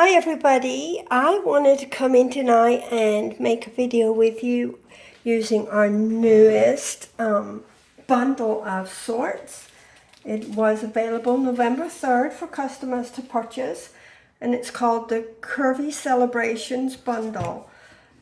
Hi everybody, I wanted to come in tonight and make a video with you using our newest bundle of sorts. It was available November 3rd for customers to purchase, and it's called the Curvy Celebrations Bundle.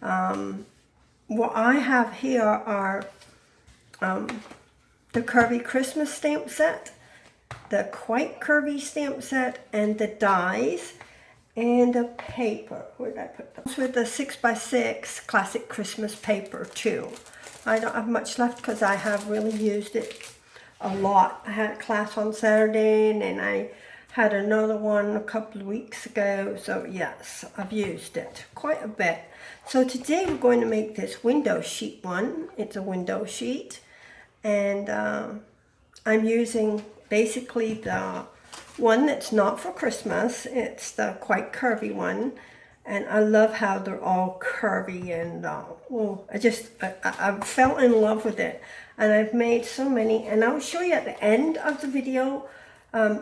What I have here are the Curvy Christmas stamp set, the Quite Curvy stamp set, and the dies. And the paper, where did I put them? With the 6x6 classic Christmas paper too. I don't have much left because I have really used it a lot. I had a class on Saturday and then I had another one a couple of weeks ago. So yes, I've used it quite a bit. So today we're going to make this window sheet one. It's a window sheet. And I'm using basically the one that's not for Christmas. It's the Quite Curvy one, and I love how they're all curvy, and I fell in love with it, and I've made so many, and I'll show you at the end of the video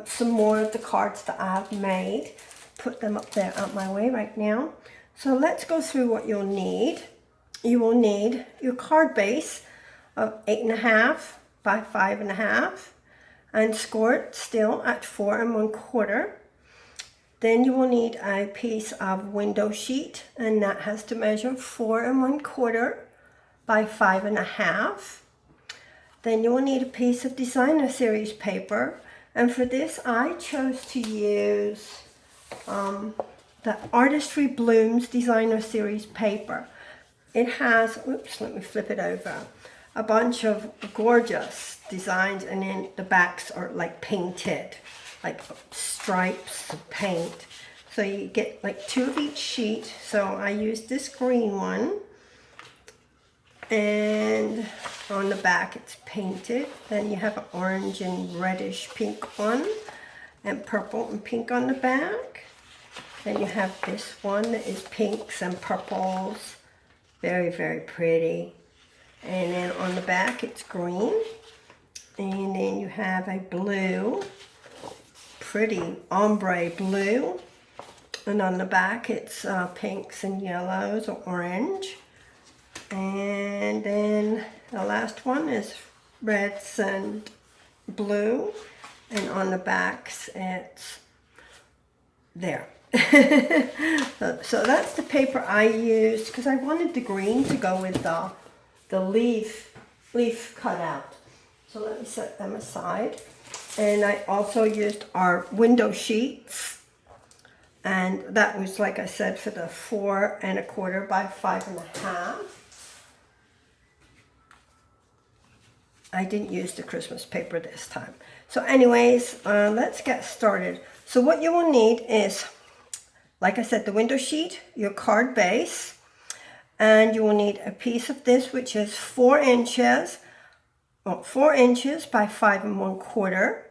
some more of the cards that I've made. Put them up there out my way right now. So let's go through what you'll need. You will need your card base of 8.5 by 5.5. and scored still at 4 1/4. Then you will need a piece of window sheet, and that has to measure 4 1/4 by 5.5. Then you will need a piece of designer series paper, and for this I chose to use the Artistry Blooms designer series paper. It has, oops, let me flip it over, a bunch of gorgeous designs, and then the backs are like painted, like stripes of paint. So you get like 2 of each sheet. So I used this green one, and on the back it's painted. Then you have an orange and reddish pink one, and purple and pink on the back. Then you have this one that is pinks and purples, very, very pretty. And then on the back it's green, and then you have a blue, pretty ombre blue, and on the back it's pinks and yellows or orange. And then the last one is reds and blue, and on the backs it's there. So that's the paper I used because I wanted the green to go with the leaf cutout. So let me set them aside. And I also used our window sheets, and that was, like I said, for the 4 1/4 by 5.5. I didn't use the Christmas paper this time. So anyways, let's get started. So what you will need is, like I said, the window sheet, your card base, and you will need a piece of this, which is 4 inches by 5 1/4.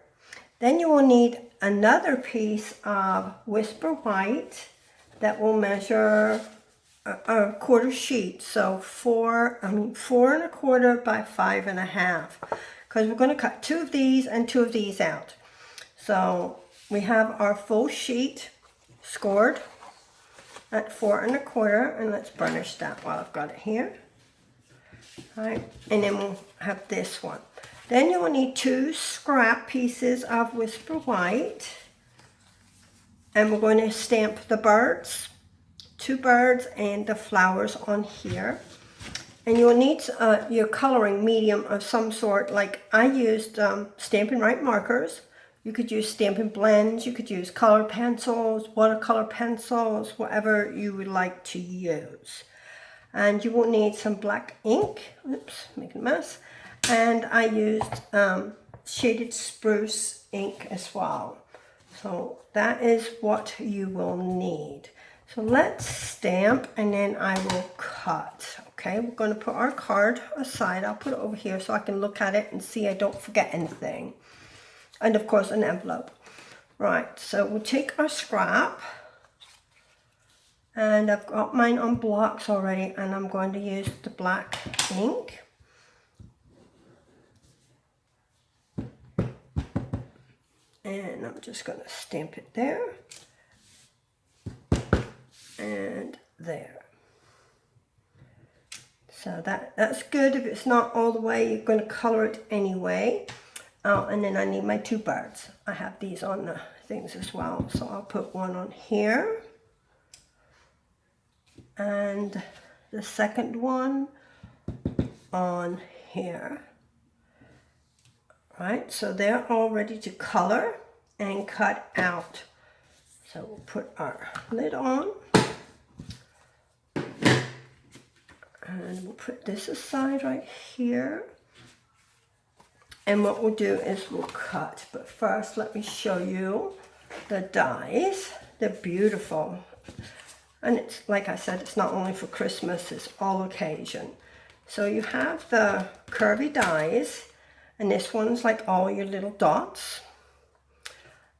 Then you will need another piece of Whisper White that will measure a quarter sheet. So 4 1/4 by 5.5, because we're going to cut 2 of these and 2 of these out. So we have our full sheet scored at 4 1/4, and let's burnish that while I've got it here. All right, and then we'll have this one. Then you will need 2 scrap pieces of Whisper White, and we're going to stamp the birds, 2 birds and the flowers on here. And you will need your coloring medium of some sort. Like I used Stampin' Right markers. You could use Stampin' Blends, you could use color pencils, watercolor pencils, whatever you would like to use. And you will need some black ink. Oops, making a mess. And I used shaded spruce ink as well. So that is what you will need. So let's stamp, and then I will cut. Okay, we're going to put our card aside. I'll put it over here so I can look at it and see I don't forget anything. And of course an envelope. Right, so we'll take our scrap, and I've got mine on blocks already, and I'm going to use the black ink. And I'm just going to stamp it there. and there. So that's good. If it's not all the way, you're going to color it anyway. Oh, and then I need my two birds. I have these on the things as well. So I'll put one on here. And the second one on here. Right, so they're all ready to color and cut out. So we'll put our lid on. And we'll put this aside right here. And what we'll do is we'll cut. But first, let me show you the dies. They're beautiful. And it's, like I said, it's not only for Christmas, it's all occasion. So you have the curvy dies. And this one's like all your little dots.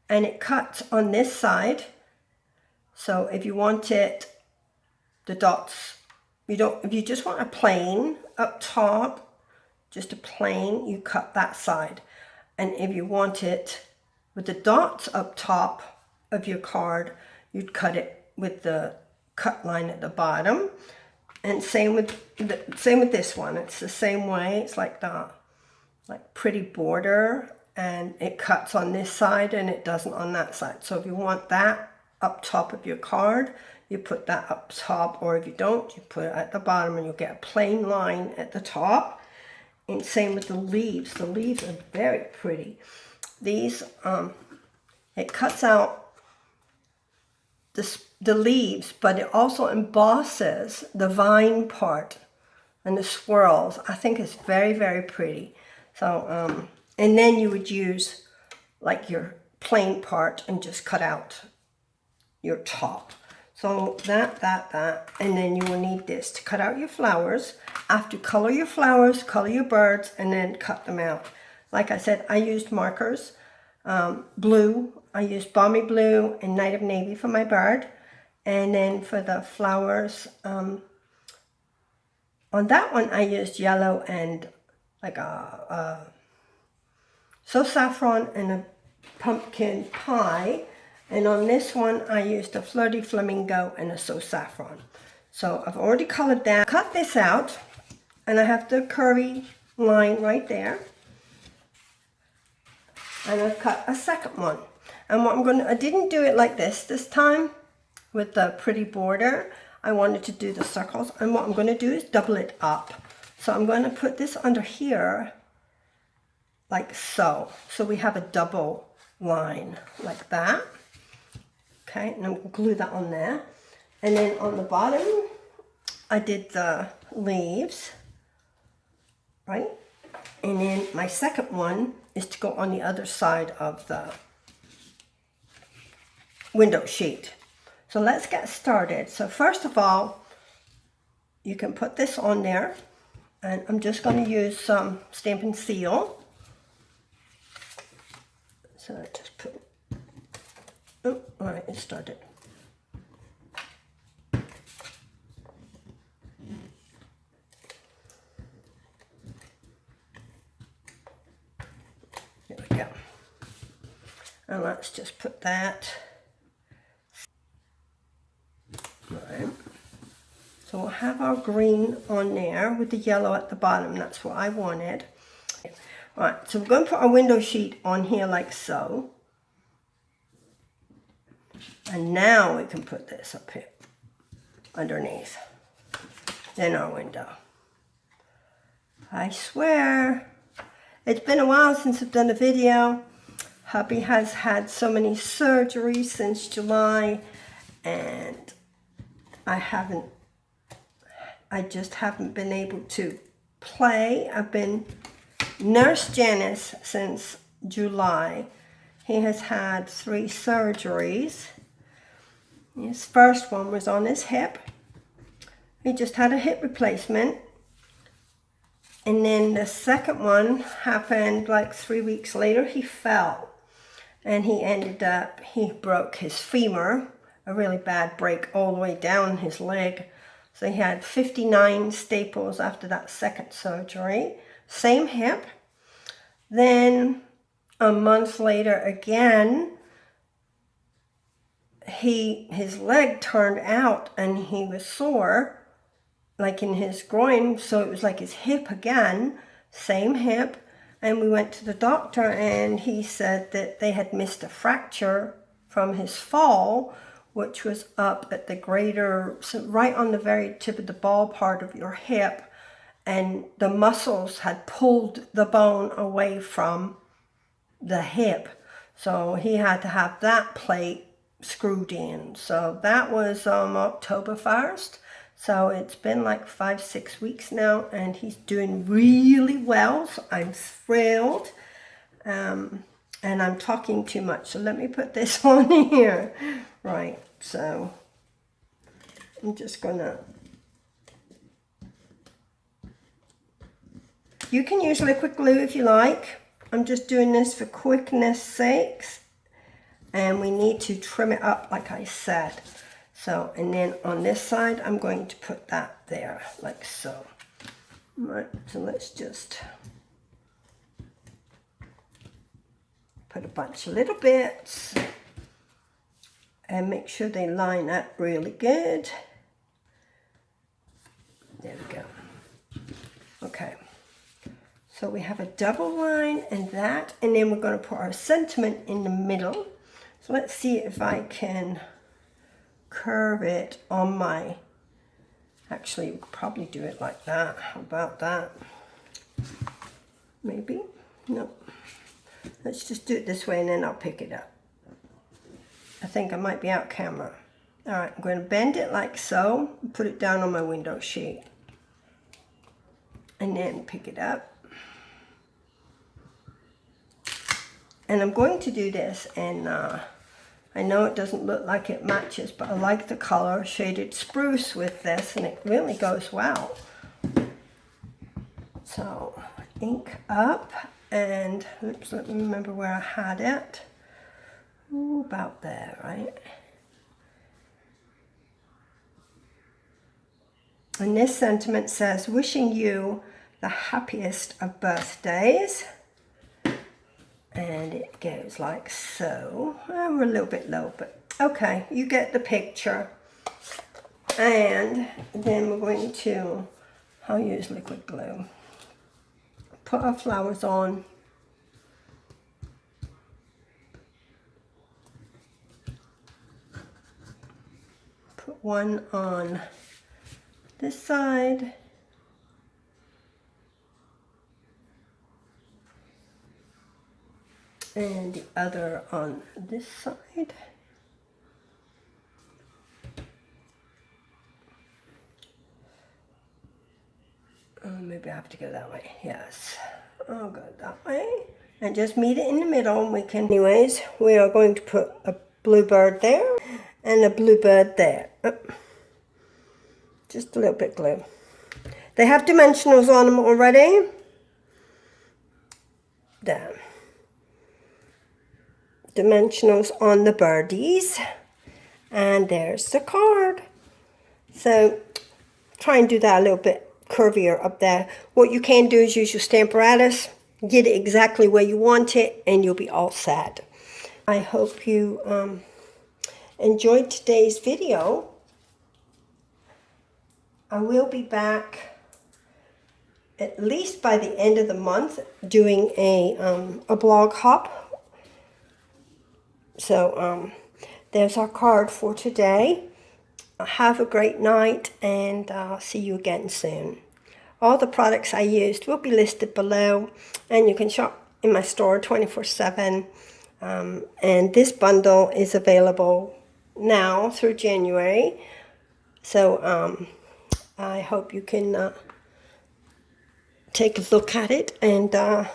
And it cuts on this side. So if you want it, the dots, if you just want a plain up top, just a plain, you cut that side. And if you want it with the dots up top of your card, you'd cut it with the cut line at the bottom. And same with this one. It's the same way. It's like the pretty border, and it cuts on this side and it doesn't on that side. So if you want that up top of your card, you put that up top, or if you don't, you put it at the bottom and you'll get a plain line at the top. And same with the leaves. The leaves are very pretty. These, it cuts out the leaves, but it also embosses the vine part and the swirls. I think it's very, very pretty. So, and then you would use like your plain part and just cut out your top. So that, and then you will need this to cut out your flowers. After you color your flowers, color your birds, and then cut them out. Like I said, I used markers, blue. I used Balmy Blue and Night of Navy for my bird. And then for the flowers, on that one I used yellow and like so saffron and a pumpkin pie. And on this one, I used a Flirty Flamingo and a So Saffron. So I've already colored that. Cut this out, and I have the curvy line right there. And I've cut a second one. And what I didn't do it like this time with the pretty border. I wanted to do the circles. And what I'm going to do is double it up. So I'm going to put this under here like so. So we have a double line like that. Okay, and I'm going to glue that on there. And then on the bottom, I did the leaves, right? And then my second one is to go on the other side of the window sheet. So let's get started. So first of all, you can put this on there. And I'm just going to use some Stampin' Seal. So I just put, oh, all right, it started. There we go. And let's just put that. Right. So we'll have our green on there with the yellow at the bottom. That's what I wanted. All right, so we're going to put our window sheet on here like so. And now we can put this up here underneath. Then our window. I swear, it's been a while since I've done a video. Hubby has had so many surgeries since July, and I just haven't been able to play. I've been Nurse Janice since July. He has had 3 surgeries. His first one was on his hip. He just had a hip replacement. And then the second one happened like 3 weeks later. He fell. And he broke his femur. A really bad break all the way down his leg. So he had 59 staples after that second surgery. Same hip. Then a month later again, his leg turned out and he was sore, like in his groin, so it was like his hip again, same hip. And we went to the doctor and he said that they had missed a fracture from his fall, which was up at the greater, so right on the very tip of the ball part of your hip, and the muscles had pulled the bone away from the hip. So he had to have that plate screwed in. So that was October 1st. So it's been like 5-6 weeks now, and he's doing really well. So I'm thrilled. And I'm talking too much, so let me put this on here. Right, so I'm just gonna, you can use liquid glue if you like. I'm just doing this for quickness sakes, and we need to trim it up like I said. So, and then on this side, I'm going to put that there, like so. Right, so let's just put a bunch of little bits and make sure they line up really good. There we go. Okay, so we have a double line and that, and then we're going to put our sentiment in the middle. So let's see if I can curve it on my, actually we could probably do it like that. How about that? Maybe? No. Let's just do it this way and then I'll pick it up. I think I might be out camera. All right, I'm going to bend it like so, and put it down on my window sheet. And then pick it up. And I'm going to do this, and I know it doesn't look like it matches, but I like the color shaded spruce with this, and it really goes well. So, ink up, and oops, let me remember where I had it. Ooh, about there, right? And this sentiment says, wishing you the happiest of birthdays. And it goes like so. We're a little bit low, but okay, you get the picture. And then we're going to, I'll use liquid glue. Put our flowers on. Put one on this side. And the other on this side. Maybe I have to go that way. Yes, I'll go that way. And just meet it in the middle. And we can, anyways, we are going to put a bluebird there and a bluebird there. Just a little bit glue. They have dimensionals on them already. There. Dimensionals on the birdies, and there's the card. So try and do that a little bit curvier up there. What you can do is use your Stamparatus, get it exactly where you want it, and you'll be all set. I hope you enjoyed today's video. I will be back at least by the end of the month doing a blog hop. So there's our card for today. Have a great night, and I'll see you again soon. All the products I used will be listed below, and you can shop in my store 24/7. And this bundle is available now through January. So I hope you can take a look at it and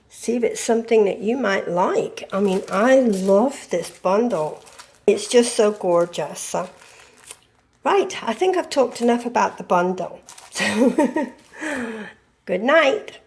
see if it's something that you might like. I mean, I love this bundle. It's just so gorgeous. So, right, I think I've talked enough about the bundle. So, good night.